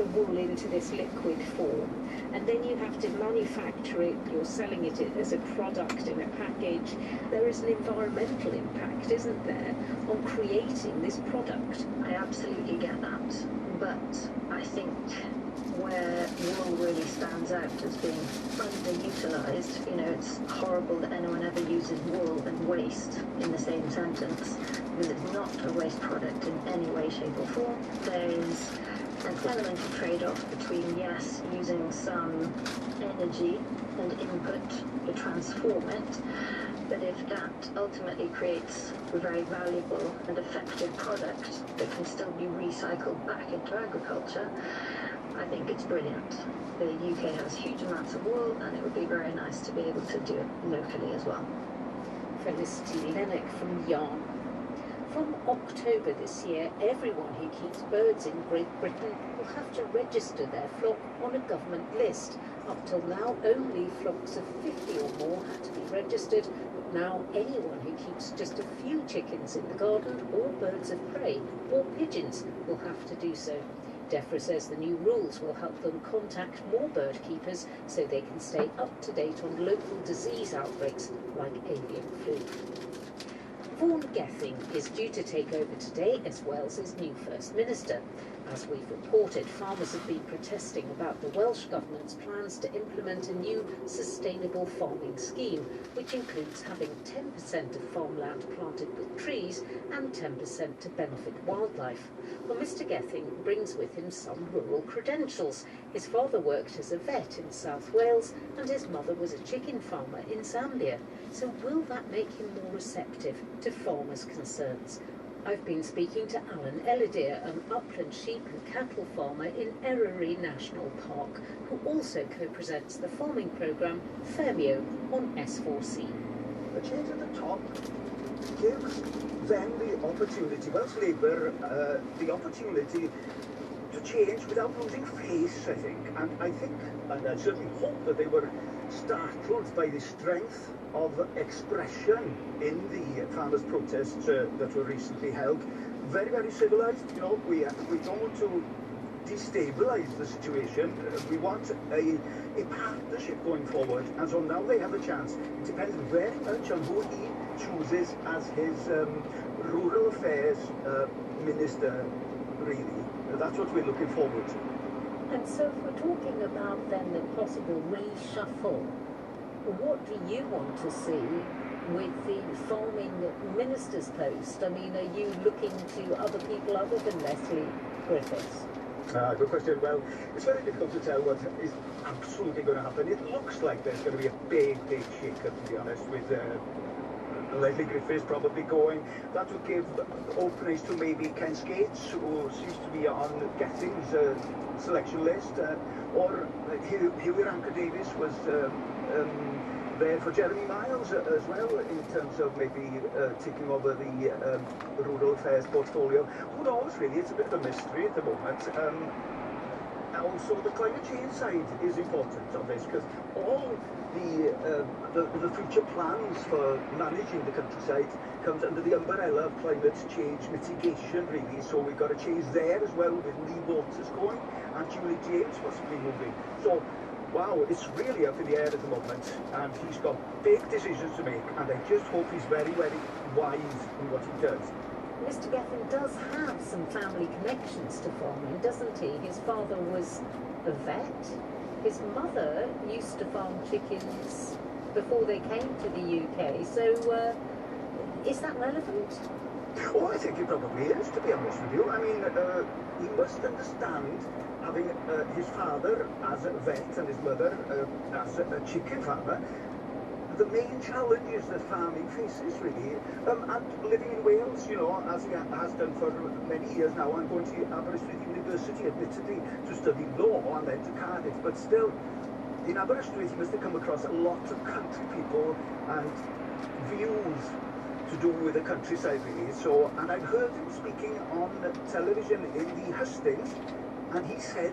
the wool into this liquid form, and then you have to manufacture it, you're selling it as a product in a package. There is an environmental impact, isn't there, on creating this product? I absolutely get that, but I think where wool really stands out as being underutilised, you know, it's horrible that anyone ever uses wool and waste in the same sentence, because it's not a waste product in any way, shape or form. There's an element of trade-off between, yes, using some energy and input to transform it, but if that ultimately creates a very valuable and effective product that can still be recycled back into agriculture, I think it's brilliant. The UK has huge amounts of wool, and it would be very nice to be able to do it locally as well. Felicity Lennox from Yarn. From October this year, everyone who keeps birds in Great Britain will have to register their flock on a government list. Up till now, only flocks of 50 or more had to be registered, but now anyone who keeps just a few chickens in the garden, or birds of prey, or pigeons will have to do so. DEFRA says the new rules will help them contact more bird keepers so they can stay up to date on local disease outbreaks like avian flu. Vaughan Gething is due to take over today as Wales's new First Minister. As we've reported, farmers have been protesting about the Welsh Government's plans to implement a new sustainable farming scheme, which includes having 10% of farmland planted with trees and 10% to benefit wildlife. Well, Mr Gething brings with him some rural credentials. His father worked as a vet in South Wales and his mother was a chicken farmer in Zambia. So will that make him more receptive to farmers' concerns? I've been speaking to Alan Ellidier, an upland sheep and cattle farmer in Eryri National Park, who also co-presents the farming programme Fermio on S4C. The change at the top gives them the opportunity, Welsh Labour, the opportunity to change without losing face, I think. And I think, and I certainly hope that they were startled by the strength of expression in the farmers' protests that were recently held. Very, very civilised. You know, we don't want to destabilise the situation. We want a partnership going forward, and so now they have a chance. It depends very much on who he chooses as his rural affairs minister, really. That's what we're looking forward to. And so if we're talking about then the possible reshuffle, what do you want to see with the farming minister's post? I mean, are you looking to other people other than Leslie Griffiths? Good question. Well, it's very difficult to tell what is absolutely going to happen. It looks like there's going to be a big shake-up, to be honest, with Leslie Griffiths probably going. That would give openings to maybe Ken Skates, who seems to be on Gething's selection list, or Hughie Ranker-Davies was there for Jeremy Miles as well, in terms of maybe taking over the rural affairs portfolio. Who knows, really? It's a bit of a mystery at the moment. Also, the climate change side is important on this, because all the future plans for managing the countryside comes under the umbrella of climate change mitigation, really. So we've got a change there as well, with Lee Waters going and Julie James possibly moving. So, wow, it's really up in the air at the moment, and he's got big decisions to make, and I just hope he's very, very wise in what he does. Mr Gething does have some family connections to farming, doesn't he? His father was a vet. His mother used to farm chickens before they came to the UK. So, is that relevant? Oh, I think it probably is, to be honest with you. I mean, he must understand, having his father as a vet and his mother as a chicken farmer, the main challenges that farming faces, really, and living in Wales, you know, as he has done for many years now, and going to Aberystwyth University, admittedly, to study law and then to Cardiff, but still, in Aberystwyth he must have come across a lot of country people and views to do with the countryside, really. So, and I've heard him speaking on television in the hustings, and he said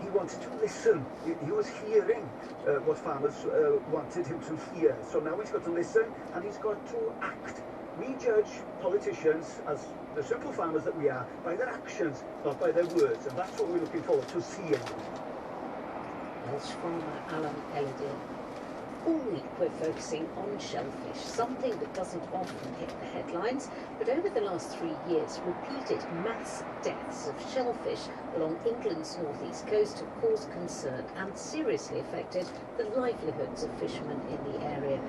he wanted to listen. He was hearing what farmers wanted him to hear. So now he's got to listen, and he's got to act We judge politicians as the simple farmers that we are by their actions, not by their words, and that's what we're looking forward to seeing. Welsh farmer Alan Ellidian. All week we're focusing on shellfish, something that doesn't often hit the headlines, but over the last 3 years, repeated mass deaths of shellfish along England's northeast coast have caused concern and seriously affected the livelihoods of fishermen in the area.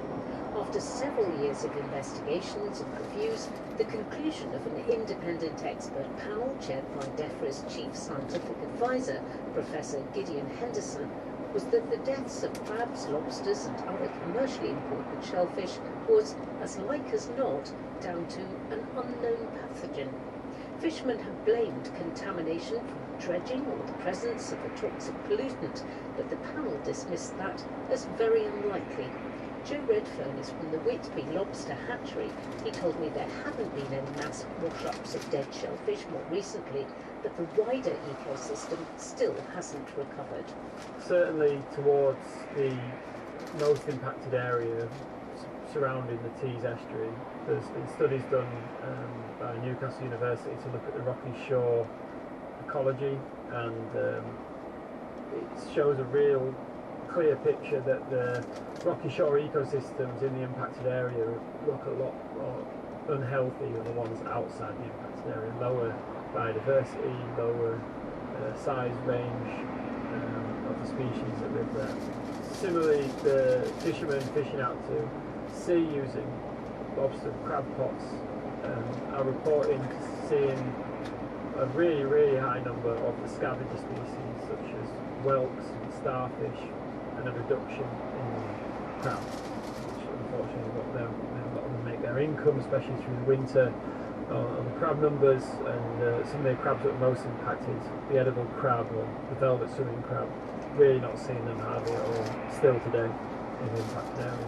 After several years of investigations and reviews, the conclusion of an independent expert panel chaired by DEFRA's chief scientific advisor, Professor Gideon Henderson, was that the deaths of crabs, lobsters and other commercially important shellfish was, as like as not, down to an unknown pathogen. Fishermen have blamed contamination from dredging or the presence of a toxic pollutant, but the panel dismissed that as very unlikely. Joe Redfern is from the Whitby Lobster Hatchery. He told me there haven't been any mass wash-ups of dead shellfish more recently, but the wider ecosystem still hasn't recovered. Certainly towards the most impacted area surrounding the Tees estuary, there's been studies done by Newcastle University to look at the rocky shore ecology, and it shows a real clear picture that the rocky shore ecosystems in the impacted area look a lot more unhealthy than the ones outside the impacted area. Lower biodiversity, lower size range of the species that live there. Similarly, the fishermen fishing out to sea using lobster and crab pots are reporting seeing a really high number of the scavenger species such as whelks and starfish, and a reduction in crab, which unfortunately a lot of them make their income, especially through the winter, on the crab numbers. And some of the crabs that are most impacted, the edible crab or the velvet swimming crab, really not seeing them hardly at all still today in the impacted area.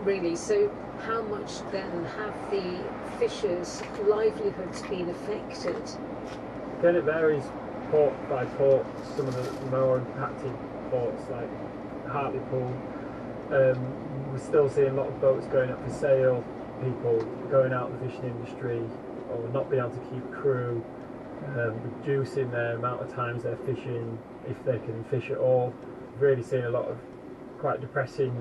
Really, so how much then have the fishers' livelihoods been affected? Again, it varies port by port. Some of the more impacted ports like Hartlepool, we're still seeing a lot of boats going up for sale, people going out of the fishing industry or not being able to keep crew, reducing the amount of times they're fishing if they can fish at all. We've really seen a lot of quite depressing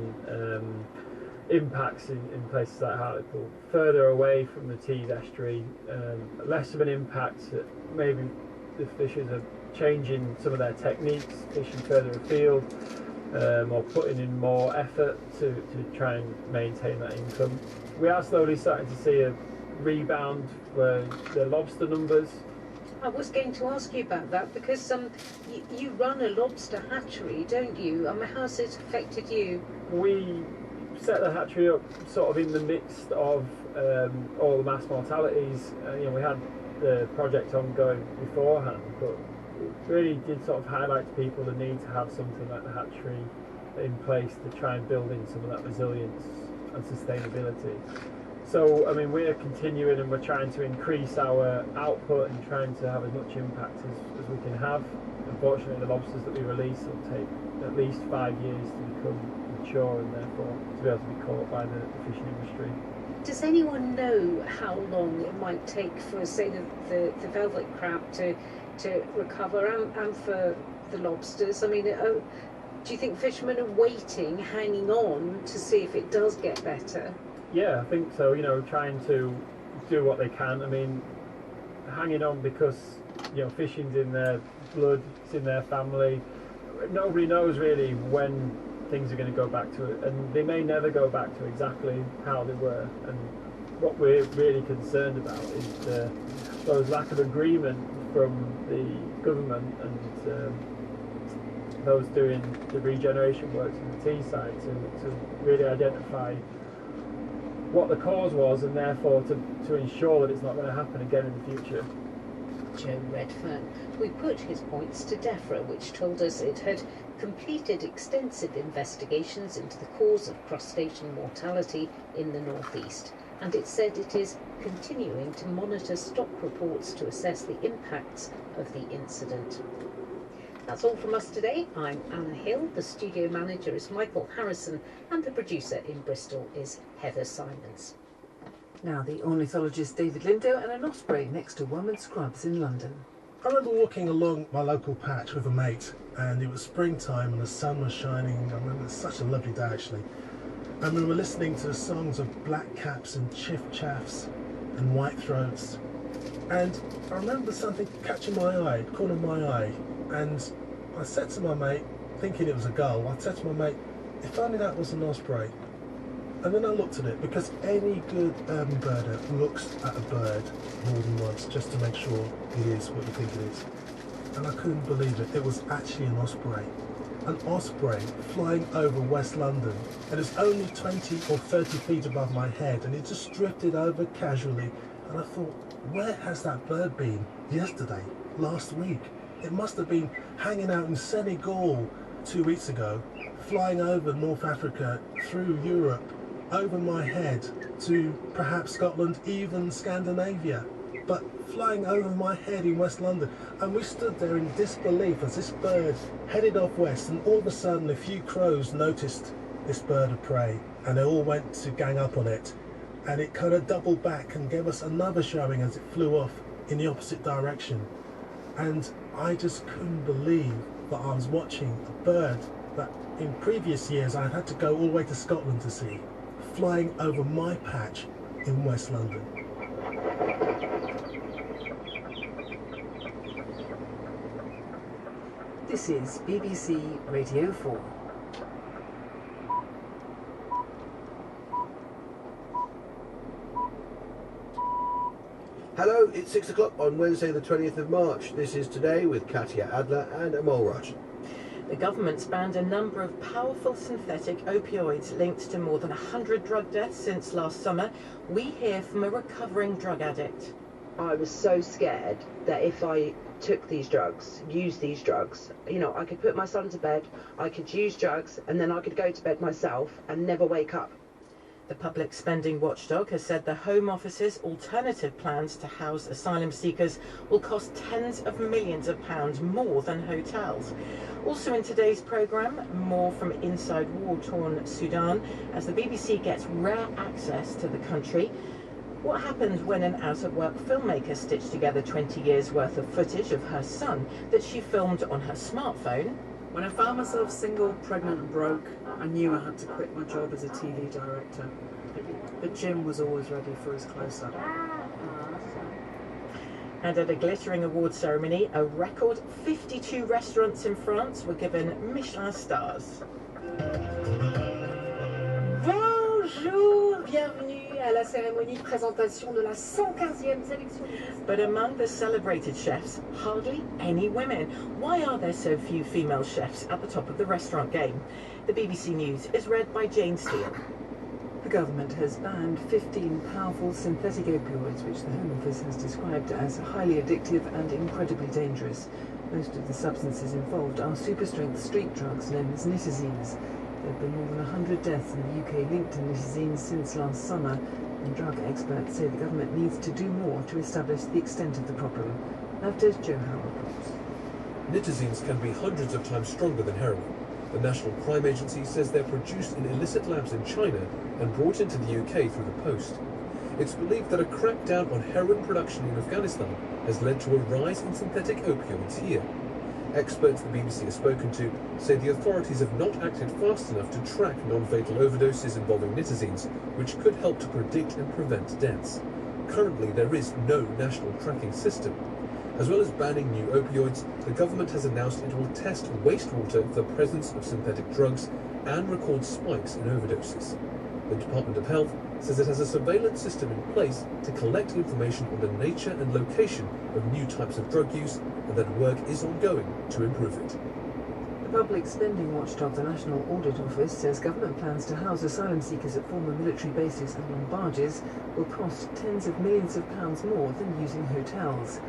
impacts in places like Hartlepool. Further away from the Tees estuary, less of an impact. Maybe the fishers are changing some of their techniques, fishing further afield, or putting in more effort to try and maintain that income. We are slowly starting to see a rebound for the lobster numbers. I was going to ask you about that because you run a lobster hatchery, don't you? How's it affected you? We set the hatchery up sort of in the midst of all the mass mortalities. We had the project ongoing beforehand, but it really did sort of highlight to people the need to have something like the hatchery in place to try and build in some of that resilience and sustainability. So, we're continuing and we're trying to increase our output and trying to have as much impact as we can have. Unfortunately, the lobsters that we release will take at least 5 years to become mature and therefore to be able to be caught by the fishing industry. Does anyone know how long it might take for, say, the velvet crab to recover and for the lobsters? Do you think fishermen are waiting, hanging on to see if it does get better? Yeah, I think so. Trying to do what they can. Hanging on because fishing's in their blood, it's in their family. Nobody knows really when things are going to go back to it, and they may never go back to exactly how they were. And what we're really concerned about is those lack of agreement from the government and those doing the regeneration works on the Tees side to really identify what the cause was and therefore to ensure that it's not going to happen again in the future. Joe Redfern. We put his points to DEFRA, which told us it had completed extensive investigations into the cause of crustacean mortality in the northeast, and it said it is continuing to monitor stock reports to assess the impacts of the incident. That's all from us today. I'm Anna Hill, the studio manager is Michael Harrison, and the producer in Bristol is Heather Simons. Now the ornithologist David Lindo and an osprey next to Wellman Scrubs in London. I remember walking along my local patch with a mate, and it was springtime and the sun was shining. I remember it was such a lovely day actually. And we were listening to the songs of blackcaps and chiff-chaffs and whitethroats. And I remember something catching my eye, corner of my eye, and I said to my mate, thinking it was a gull, I said to my mate, if only that was an osprey. And then I looked at it, because any good urban birder looks at a bird more than once just to make sure it is what you think it is. And I couldn't believe it. It was actually an osprey. An osprey flying over West London, and it's only 20 or 30 feet above my head, and it just drifted over casually. And I thought, where has that bird been yesterday, last week? It must have been hanging out in Senegal 2 weeks ago, flying over North Africa, through Europe, over my head to perhaps Scotland, even Scandinavia, but flying over my head in West London. And we stood there in disbelief as this bird headed off west, and all of a sudden a few crows noticed this bird of prey, and they all went to gang up on it, and it kind of doubled back and gave us another showing as it flew off in the opposite direction. And I just couldn't believe that I was watching a bird that in previous years I had to go all the way to Scotland to see, flying over my patch in West London. This is BBC Radio 4. Hello, it's 6 o'clock on Wednesday the 20th of March. This is Today with Katia Adler and Amol Raj. The government's banned a number of powerful synthetic opioids linked to more than 100 drug deaths since last summer. We hear from a recovering drug addict. I was so scared that if I took these drugs, used these drugs, you know, I could put my son to bed, I could use drugs, and then I could go to bed myself and never wake up. The public spending watchdog has said the Home Office's alternative plans to house asylum seekers will cost tens of millions of pounds more than hotels. Also in today's programme, more from inside war-torn Sudan as the BBC gets rare access to the country. What happens when an out-of-work filmmaker stitched together 20 years worth of footage of her son that she filmed on her smartphone? When I found myself single, pregnant and broke, I knew I had to quit my job as a TV director. But Jim was always ready for his close-up. And at a glittering award ceremony, a record 52 restaurants in France were given Michelin stars. Bonjour, bienvenue à la cérémonie de présentation de la 115e sélection. But among the celebrated chefs, hardly any women. Why are there so few female chefs at the top of the restaurant game? The BBC News is read by Jane Steele. The government has banned 15 powerful synthetic opioids, which the Home Office has described as highly addictive and incredibly dangerous. Most of the substances involved are super-strength street drugs known as nitazines. There have been more than 100 deaths in the UK linked to nitazines since last summer, and drug experts say the government needs to do more to establish the extent of the problem. Navdesh Johar reports. Nitazines can be hundreds of times stronger than heroin. The National Crime Agency says they're produced in illicit labs in China and brought into the UK through the post. It's believed that a crackdown on heroin production in Afghanistan has led to a rise in synthetic opioids here. Experts the BBC has spoken to say the authorities have not acted fast enough to track non-fatal overdoses involving nitazines, which could help to predict and prevent deaths. Currently, there is no national tracking system. As well as banning new opioids, the government has announced it will test wastewater for the presence of synthetic drugs and record spikes in overdoses. The Department of Health says it has a surveillance system in place to collect information on the nature and location of new types of drug use, and that work is ongoing to improve it. The public spending watchdog, the National Audit Office, says government plans to house asylum seekers at former military bases and on barges will cost tens of millions of pounds more than using hotels.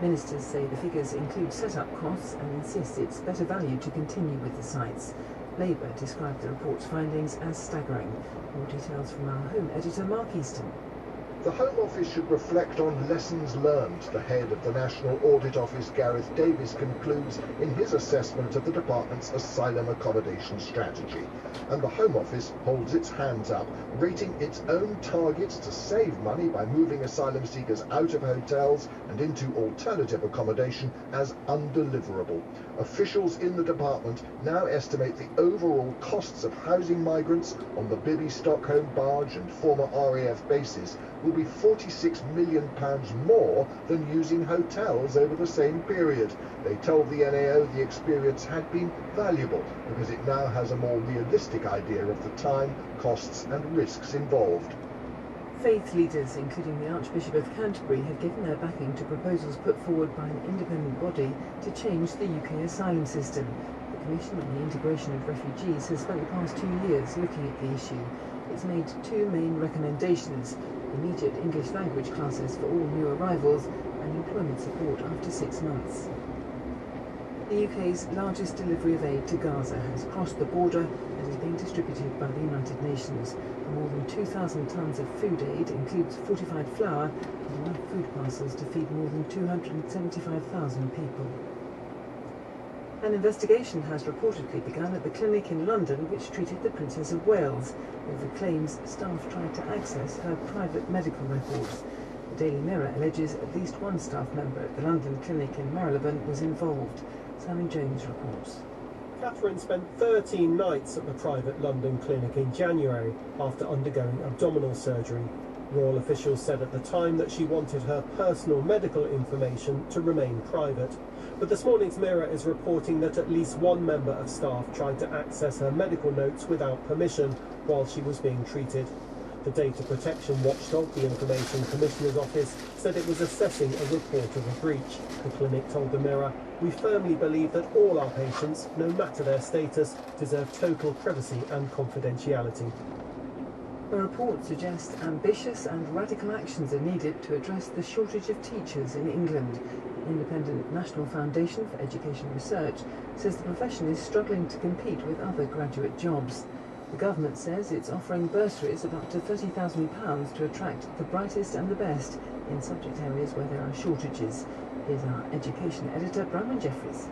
Ministers say the figures include set-up costs and insist it's better value to continue with the sites. Labour described the report's findings as staggering. More details from our home editor, Mark Easton. The Home Office should reflect on lessons learned, the head of the National Audit Office, Gareth Davis, concludes in his assessment of the department's asylum accommodation strategy. And the Home Office holds its hands up, rating its own targets to save money by moving asylum seekers out of hotels and into alternative accommodation as undeliverable. Officials in the department now estimate the overall costs of housing migrants on the Bibby Stockholm barge and former RAF bases will be £46 million more than using hotels over the same period. They told the NAO the experience had been valuable because it now has a more realistic idea of the time, costs and risks involved. Faith leaders, including the Archbishop of Canterbury, have given their backing to proposals put forward by an independent body to change the UK asylum system. The Commission on the Integration of Refugees has spent the past 2 years looking at the issue. It's made 2 main recommendations: immediate English language classes for all new arrivals and employment support after 6 months. The UK's largest delivery of aid to Gaza has crossed the border and is being distributed by the United Nations. More than 2,000 tonnes of food aid includes fortified flour and enough food parcels to feed more than 275,000 people. An investigation has reportedly begun at the clinic in London which treated the Princess of Wales over claims staff tried to access her private medical records. The Daily Mirror alleges at least one staff member at the London clinic in Marylebone was involved. Simon Jones reports. Catherine spent 13 nights at the private London clinic in January after undergoing abdominal surgery. Royal officials said at the time that she wanted her personal medical information to remain private. But this morning's Mirror is reporting that at least one member of staff tried to access her medical notes without permission while she was being treated. The data protection watchdog, the Information Commissioner's Office, said it was assessing a report of a breach. The clinic told the Mirror, "We firmly believe that all our patients, no matter their status, deserve total privacy and confidentiality." The report suggests ambitious and radical actions are needed to address the shortage of teachers in England. The Independent National Foundation for Education Research says the profession is struggling to compete with other graduate jobs. The government says it's offering bursaries of up to £30,000 to attract the brightest and the best in subject areas where there are shortages. Here's our education editor, Bronwyn Jeffries.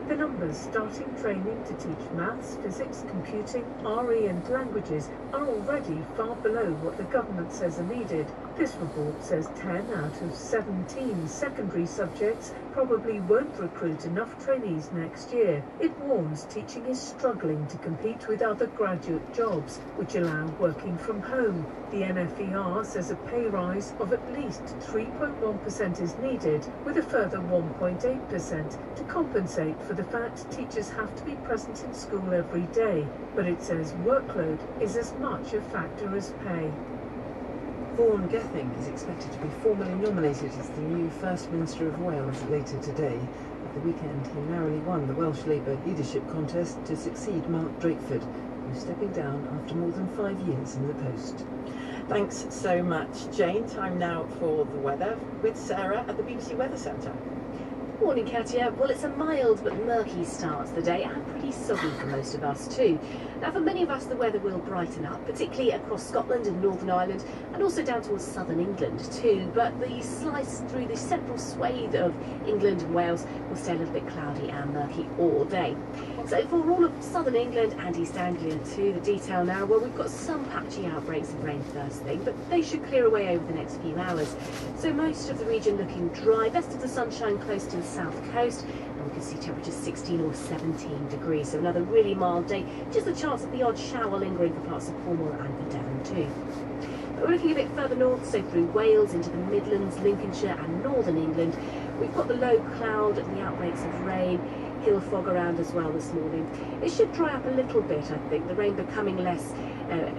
The numbers starting training to teach maths, physics, computing, RE and languages are already far below what the government says are needed. This report says 10 out of 17 secondary subjects probably won't recruit enough trainees next year. It warns teaching is struggling to compete with other graduate jobs, which allow working from home. The NFER says a pay rise of at least 3.1% is needed, with a further 1.8% to compensate for the fact teachers have to be present in school every day. But it says workload is as much a factor as pay. Vaughan Gething is expected to be formally nominated as the new First Minister of Wales later today. At the weekend, he narrowly won the Welsh Labour leadership contest to succeed Mark Drakeford, who's stepping down after more than 5 years in the post. Thanks so much, Jane. Time now for the weather with Sarah at the BBC Weather Centre. Morning, Katia. Well, it's a mild but murky start to the day and pretty soggy for most of us too. Now, for many of us, the weather will brighten up, particularly across Scotland and Northern Ireland and also down towards southern England too. But the slice through the central swathe of England and Wales will stay a little bit cloudy and murky all day. So for all of southern England and East Anglia too, the detail now, well, we've got some patchy outbreaks of rain first thing, but they should clear away over the next few hours. So most of the region looking dry, best of the sunshine close to the south coast, and we can see temperatures 16 or 17 degrees, so another really mild day, just a chance of the odd shower lingering for parts of Cornwall and for Devon too. But we're looking a bit further north, so through Wales into the Midlands, Lincolnshire and northern England. We've got the low cloud and the outbreaks of rain, hill fog around as well this morning. It should dry up a little bit, I think, the rain becoming less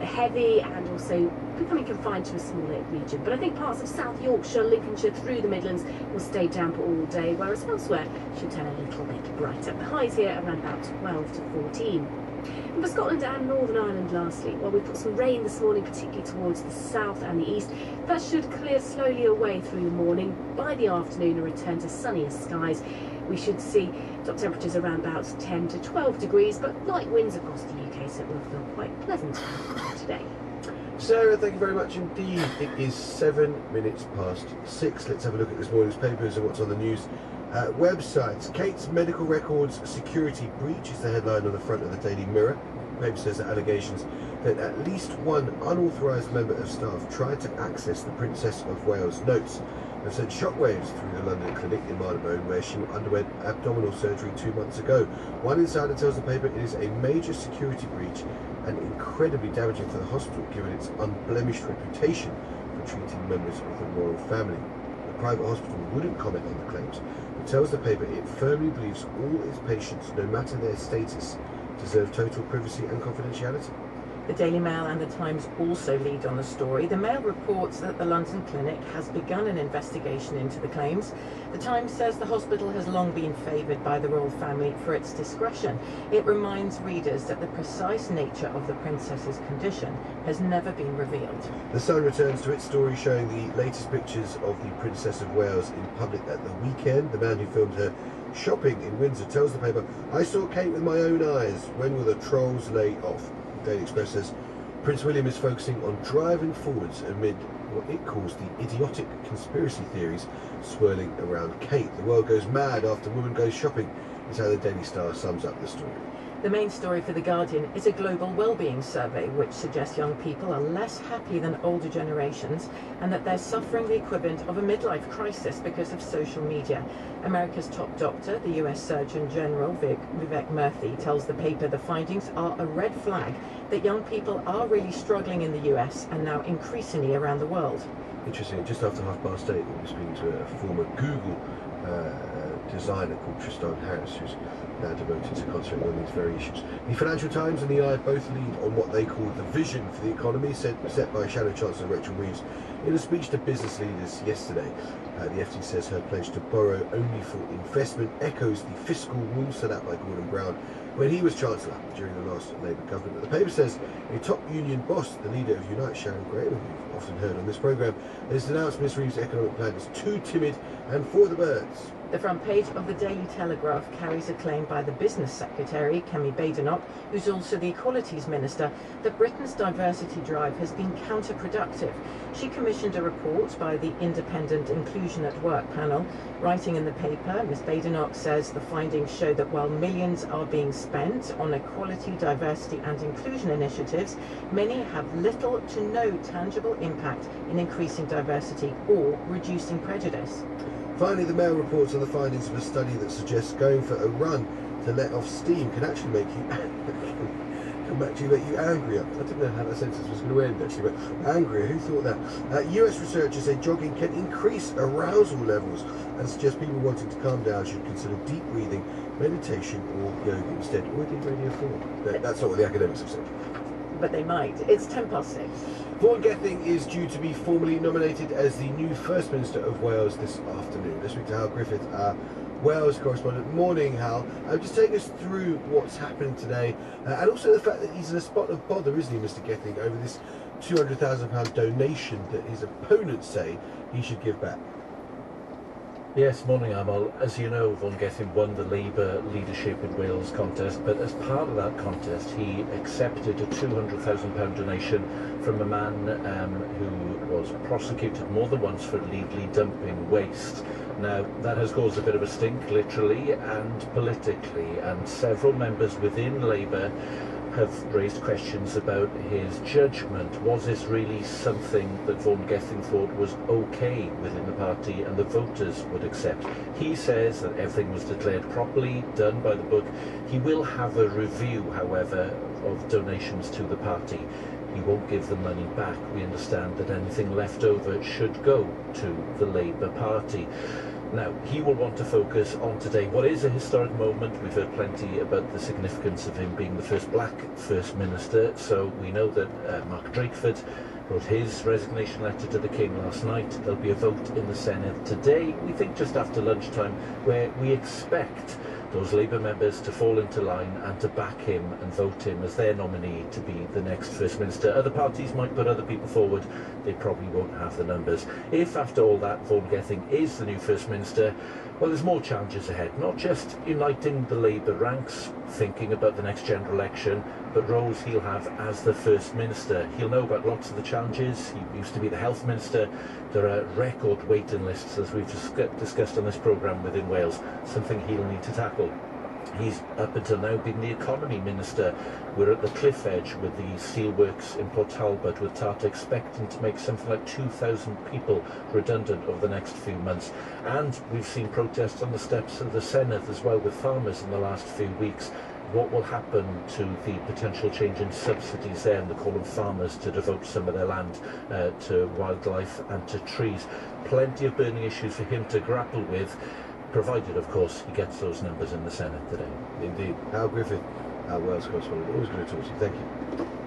heavy and also becoming confined to a smaller region. But I think parts of South Yorkshire, Lincolnshire through the Midlands will stay damp all day, whereas elsewhere should turn a little bit brighter. The highs here around about 12 to 14. And for Scotland and Northern Ireland lastly, well, we've got some rain this morning, particularly towards the south and the east. That should clear slowly away through the morning. By the afternoon, a return to sunnier skies. We should see top temperatures around about 10 to 12 degrees, but light winds across the UK, so it will feel quite pleasant today. Sarah, thank you very much indeed. It is 7 minutes past 6. Let's have a look at this morning's papers and what's on the news websites. Kate's medical records security breach is the headline on the front of the Daily Mirror. The paper says that allegations that at least one unauthorised member of staff tried to access the Princess of Wales notes have sent shockwaves through the London clinic in Marylebone, where she underwent abdominal surgery 2 months ago. One insider tells the paper it is a major security breach and incredibly damaging for the hospital, given its unblemished reputation for treating members of the royal family. The private hospital wouldn't comment on the claims, but tells the paper it firmly believes all its patients, no matter their status, deserve total privacy and confidentiality. The Daily Mail and the Times also lead on the story. The Mail reports that the London clinic has begun an investigation into the claims. The Times says the hospital has long been favoured by the royal family for its discretion. It reminds readers that the precise nature of the princess's condition has never been revealed. The Sun returns to its story showing the latest pictures of the Princess of Wales in public at the weekend. The man who filmed her shopping in Windsor tells the paper, "I saw Kate with my own eyes. When will the trolls lay off?" Daily Express says Prince William is focusing on driving forwards amid what it calls the idiotic conspiracy theories swirling around Kate. The world goes mad after woman goes shopping, is how the Daily Star sums up the story. The main story for The Guardian is a global well-being survey which suggests young people are less happy than older generations and that they're suffering the equivalent of a midlife crisis because of social media. America's top doctor, the US Surgeon General Vivek Murthy, tells the paper the findings are a red flag that young people are really struggling in the US and now increasingly around the world. Interesting, just after 8:30 we'll be speaking to a former Google designer called Tristan Harris, who's now devoted to concentrating on these very issues. The Financial Times and the Eye both lead on what they call the vision for the economy set by Shadow Chancellor Rachel Reeves in a speech to business leaders yesterday. The FT says her pledge to borrow only for investment echoes the fiscal rule set out by Gordon Brown when he was Chancellor during the last Labour government. The paper says a top union boss, the leader of Unite, Sharon Graham, who we've often heard on this programme, has denounced Ms Reeves' economic plan as too timid and for the birds. The front page of the Daily Telegraph carries a claim by the Business Secretary, Kemi Badenoch, who's also the Equalities Minister, that Britain's diversity drive has been counterproductive. She commissioned a report by the Independent Inclusion at Work panel. Writing in the paper, Ms Badenoch says the findings show that while millions are being spent on equality, diversity and inclusion initiatives, many have little to no tangible impact in increasing diversity or reducing prejudice. Finally, the Mail reports on the findings of a study that suggests going for a run to let off steam can actually make you angrier. I didn't know how that sentence was going to end actually, but angrier, who thought that? US researchers say jogging can increase arousal levels and suggest people wanting to calm down should consider deep breathing, meditation or yoga instead, or indeed Radio 4. That's not what the academics have said. But they might. It's 6:10. Vaughan Gething is due to be formally nominated as the new First Minister of Wales this afternoon. Let's speak to Hal Griffith, our Wales correspondent. Morning, Hal. Just take us through what's happening today, and also the fact that he's in a spot of bother, isn't he, Mr Gething, over this £200,000 donation that his opponents say he should give back. Yes, morning Amal. As you know, Vaughan Gething won the Labour Leadership in Wales contest, but as part of that contest he accepted a £200,000 donation from a man who was prosecuted more than once for illegally dumping waste. Now, that has caused a bit of a stink, literally and politically, and several members within Labour have raised questions about his judgment. Was this really something that Vaughan Gething thought was okay within the party and the voters would accept? He says that everything was declared properly, done by the book. He will have a review, however, of donations to the party. He won't give the money back. We understand that anything left over should go to the Labour Party. Now, he will want to focus on today, what is a historic moment. We've heard plenty about the significance of him being the first black First Minister, so we know that Mark Drakeford wrote his resignation letter to the King last night. There'll be a vote in the Senate today, we think just after lunchtime, where we expect those Labour members to fall into line and to back him and vote him as their nominee to be the next First Minister. Other parties might put other people forward, they probably won't have the numbers. If after all that Vaughan Gething is the new First Minister, well, there's more challenges ahead, not just uniting the Labour ranks, thinking about the next general election, but roles he'll have as the First Minister. He'll know about lots of the challenges. He used to be the Health Minister. There are record waiting lists, as we've discussed on this programme within Wales, something he'll need to tackle. He's up until now been the Economy Minister. We're at the cliff edge with the steelworks in Port Talbot, with Tata expecting to make something like 2,000 people redundant over the next few months. And we've seen protests on the steps of the Senedd as well with farmers in the last few weeks. What will happen to the potential change in subsidies there and the call on farmers to devote some of their land to wildlife and to trees? Plenty of burning issues for him to grapple with, provided, of course, he gets those numbers in the Senedd today. Indeed. Hal Griffith, our Wales correspondent. Always good to talk to you. Thank you.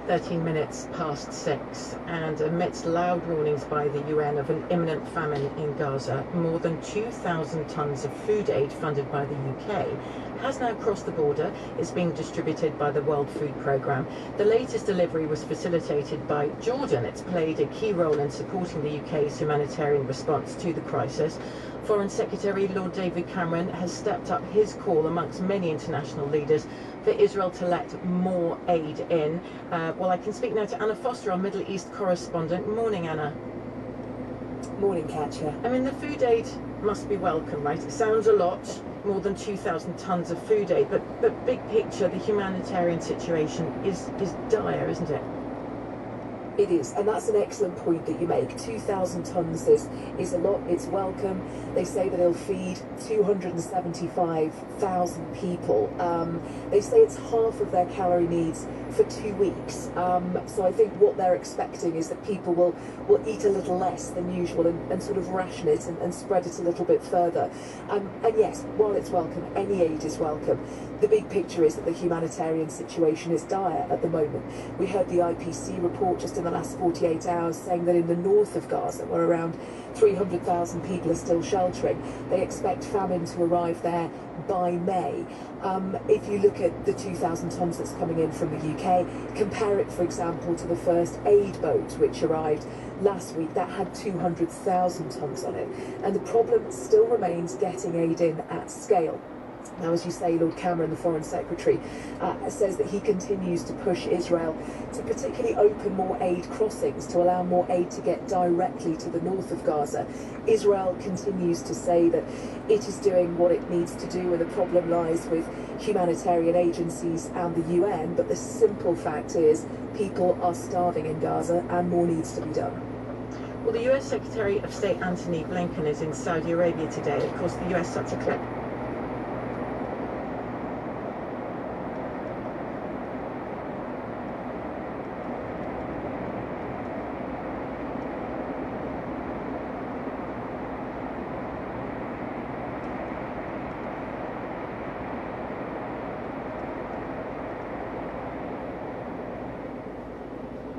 13 minutes past 6, and amidst loud warnings by the UN of an imminent famine in Gaza, more than 2,000 tonnes of food aid funded by the UK has now crossed the border. It's being distributed by the World Food Programme. The latest delivery was facilitated by Jordan. It's played a key role in supporting the UK's humanitarian response to the crisis. Foreign Secretary Lord David Cameron has stepped up his call amongst many international leaders for Israel to let more aid in. Well, I can speak now to Anna Foster, our Middle East correspondent. Morning, Anna. Morning, Katya. I mean, the food aid must be welcome, right? It sounds a lot, more than 2,000 tonnes of food aid, but big picture, the humanitarian situation is dire, isn't it? It is, and that's an excellent point that you make. 2,000 tonnes is a lot, it's welcome. They say that it'll feed 275,000 people. They say it's half of their calorie needs for 2 weeks. So I think what they're expecting is that people will eat a little less than usual and sort of ration it and spread it a little bit further. And yes, while it's welcome, any aid is welcome. The big picture is that the humanitarian situation is dire at the moment. We heard the IPC report just in the last 48 hours saying that in the north of Gaza, where around 300,000 people are still sheltering, they expect famine to arrive there by May. If you look at the 2,000 tonnes that's coming in from the UK, compare it, for example, to the first aid boat which arrived last week. That had 200,000 tonnes on it. And the problem still remains getting aid in at scale. Now, as you say, Lord Cameron, the Foreign Secretary, says that he continues to push Israel to particularly open more aid crossings, to allow more aid to get directly to the north of Gaza. Israel continues to say that it is doing what it needs to do, and the problem lies with humanitarian agencies and the UN, but the simple fact is people are starving in Gaza and more needs to be done. Well, the US Secretary of State Antony Blinken is in Saudi Arabia today. Of course, the US such a clip.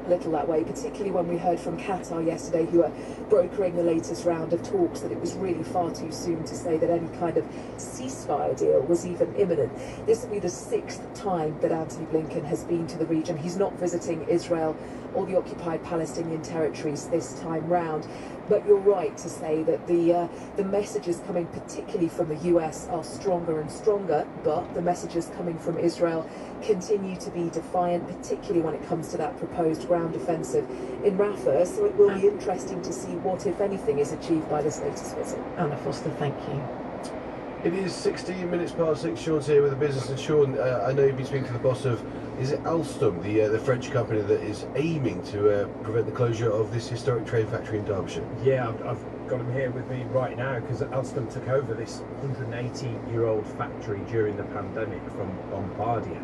Little that way, particularly when we heard from Qatar yesterday, who are brokering the latest round of talks, that it was really far too soon to say that any kind of ceasefire deal was even imminent. This will be the 6th time that Antony Blinken has been to the region. He's not visiting Israel or the occupied Palestinian territories this time round. But you're right to say that the messages coming particularly from the US are stronger and stronger, but the messages coming from Israel continue to be defiant, particularly when it comes to that proposed ground offensive in Rafah. So it will be interesting to see what, if anything, is achieved by this latest visit. Anna Foster, thank you. It is 16 minutes past 6. Sean's here with the business, and Sean, I know you've been speaking to the boss of, is it Alstom, the French company that is aiming to prevent the closure of this historic train factory in Derbyshire? Yeah, I've got him here with me right now because Alstom took over this 180-year-old factory during the pandemic from Bombardier,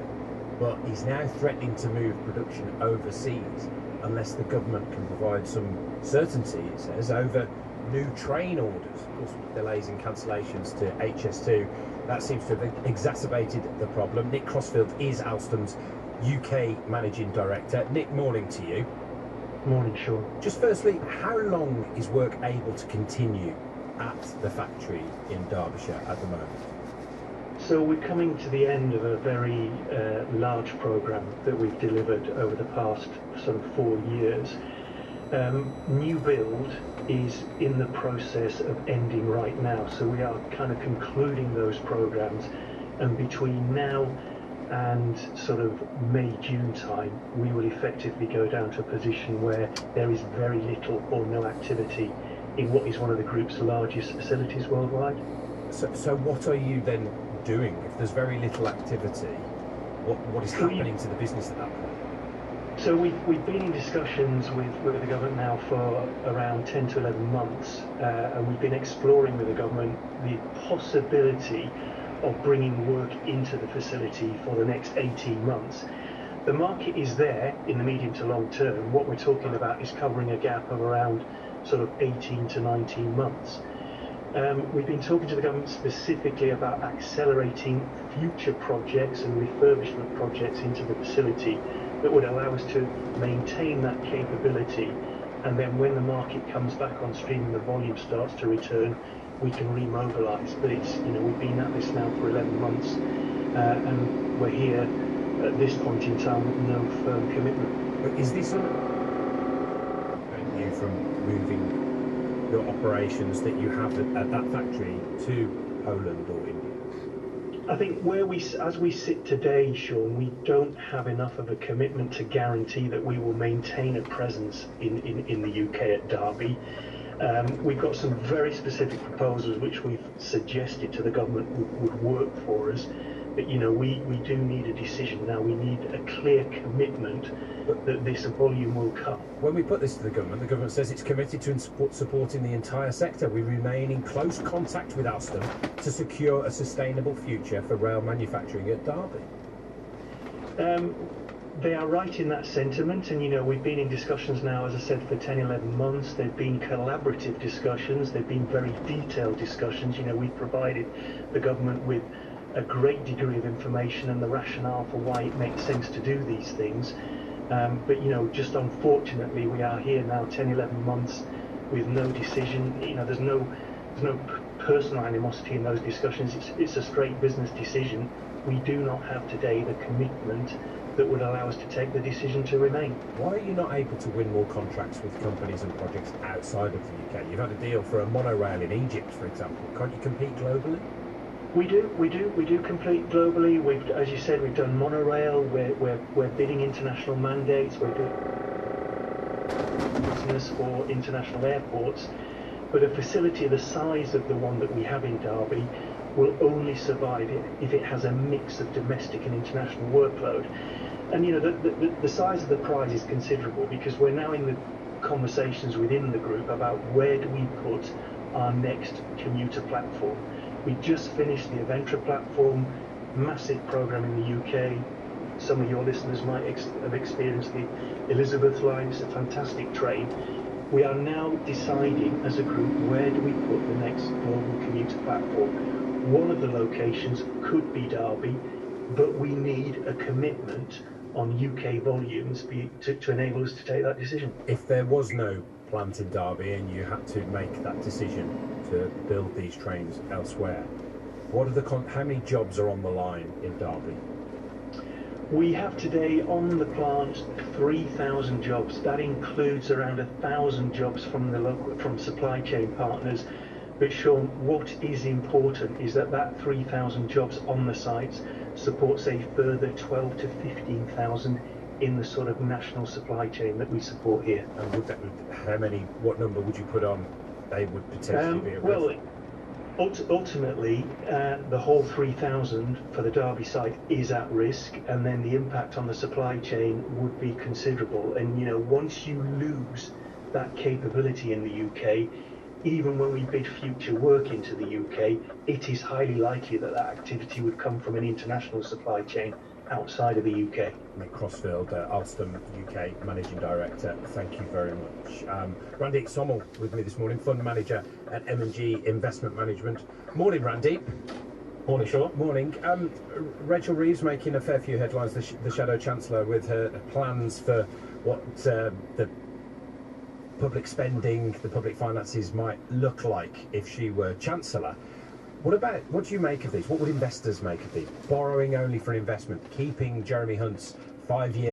but he's now threatening to move production overseas unless the government can provide some certainty, it says, over new train orders. Of course, delays and cancellations to HS2, that seems to have exacerbated the problem. Nick Crossfield is Alstom's UK Managing Director. Nick, morning to you. Morning, Sean. Just firstly, how long is work able to continue at the factory in Derbyshire at the moment? So we're coming to the end of a very large programme that we've delivered over the past some 4 years. New build is in the process of ending right now, so we are kind of concluding those programs, and between now and sort of May, June time, we will effectively go down to a position where there is very little or no activity in what is one of the group's largest facilities worldwide. So what are you then doing? If there's very little activity, what is happening to the business at that point? So we've been in discussions with the government now for around 10 to 11 months, and we've been exploring with the government the possibility of bringing work into the facility for the next 18 months. The market is there in the medium to long term. What we're talking about is covering a gap of around sort of 18 to 19 months. We've been talking to the government specifically about accelerating future projects and refurbishment projects into the facility that would allow us to maintain that capability, and then when the market comes back on stream and the volume starts to return, we can remobilise. But it's, you know, we've been at this now for 11 months, and we're here at this point in time with no firm commitment. But is this you from moving your operations that you have at that factory to Poland or India? I think as we sit today, Sean, we don't have enough of a commitment to guarantee that we will maintain a presence in the UK at Derby. We've got some very specific proposals which we've suggested to the government would work for us. But, you know, we do need a decision now. We need a clear commitment that this volume will come. When we put this to the government says it's committed to supporting the entire sector. We remain in close contact with Alstom to secure a sustainable future for rail manufacturing at Derby. They are right in that sentiment, and, you know, we've been in discussions now, as I said, for 10, 11 months. They've been collaborative discussions. They've been very detailed discussions. You know, we've provided the government with a great degree of information and the rationale for why it makes sense to do these things. But, you know, just unfortunately, we are here now 10, 11 months with no decision. You know, there's no personal animosity in those discussions. It's a straight business decision. We do not have today the commitment that would allow us to take the decision to remain. Why are you not able to win more contracts with companies and projects outside of the UK? You've had a deal for a monorail in Egypt, for example. Can't you compete globally? We do compete globally. We've, as you said, we've done monorail. We're bidding international mandates. We're doing business for international airports. But a facility the size of the one that we have in Derby will only survive if it has a mix of domestic and international workload. And, you know, the size of the prize is considerable, because we're now in the conversations within the group about where do we put our next commuter platform. We just finished the Aventra platform, massive programme in the UK. Some of your listeners might have experienced the Elizabeth line. It's a fantastic train. We are now deciding as a group, where do we put the next global commuter platform? One of the locations could be Derby, but we need a commitment on UK volumes to enable us to take that decision. If there was no plant in Derby and you had to make that decision to build these trains elsewhere, what are how many jobs are on the line in Derby? We have today on the plant 3,000 jobs. That includes around 1,000 jobs from supply chain partners. But Sean, what is important is that 3,000 jobs on the sites supports a further 12 to 15,000 in the sort of national supply chain that we support here. And what number would you put on they would potentially be at risk? Well, ultimately, the whole 3,000 for the Derby site is at risk, and then the impact on the supply chain would be considerable. And, you know, once you lose that capability in the UK, even when we bid future work into the UK, it is highly likely that activity would come from an international supply chain outside of the UK. Mick Crossfield, Alstom UK Managing Director, thank you very much. Randy Sommel with me this morning, Fund Manager at M&G Investment Management. Morning, Randy. Morning, Sean. Morning. Rachel Reeves making a fair few headlines, the Shadow Chancellor, with her plans for what the public spending, the public finances might look like if she were Chancellor. What do you make of these? What would investors make of these? Borrowing only for investment, keeping Jeremy Hunt's 5-year